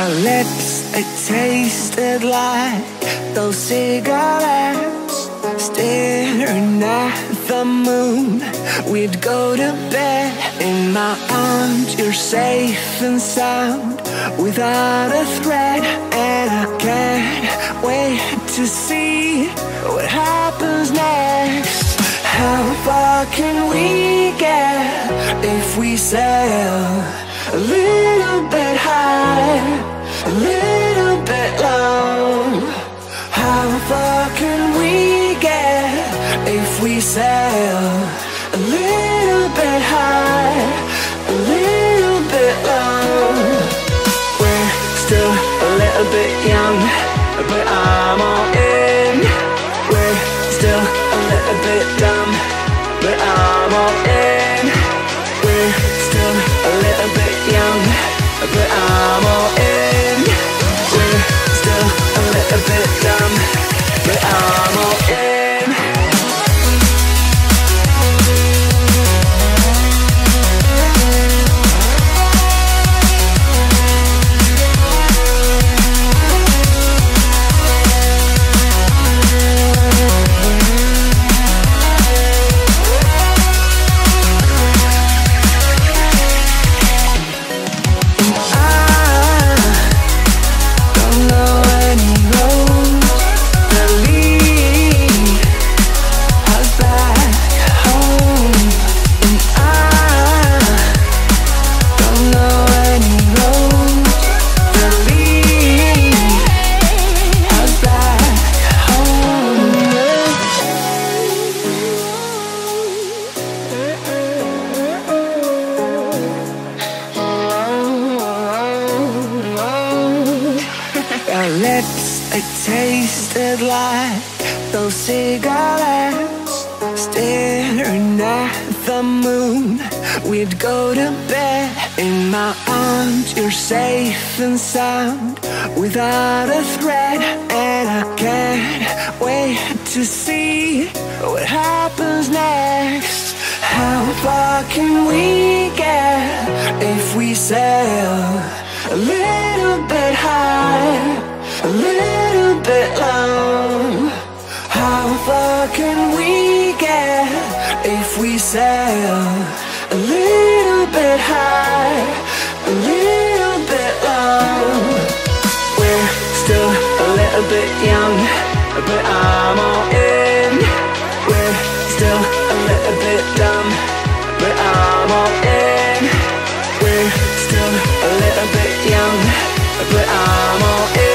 Our lips, they tasted like those cigarettes. Staring at the moon, we'd go to bed. In my arms, you're safe and sound, without a threat. And I can't wait to see what happens next. How far can we get if we sail a little bit high, a little bit low? How far can we get if we sail a little bit high, a little bit low? We're still a little bit young, but I'm all in. We're still a little bit dumb, but I'm all in. We're still a little bit young, but I'm all in. We're still a little bit dumb, but I'm all in. Our lips, they tasted like those cigarettes. Staring at the moon, we'd go to bed. In my arms, you're safe and sound, without a threat. And I can't wait to see what happens next. How far can we get if we sail a little bit high, a little bit low? How far can we get if we sail a little bit high, a little bit low? We're still a little bit young, but I'm all in. We're still a little bit dumb, but I'm all in. We're still a little bit young, but I'm all in.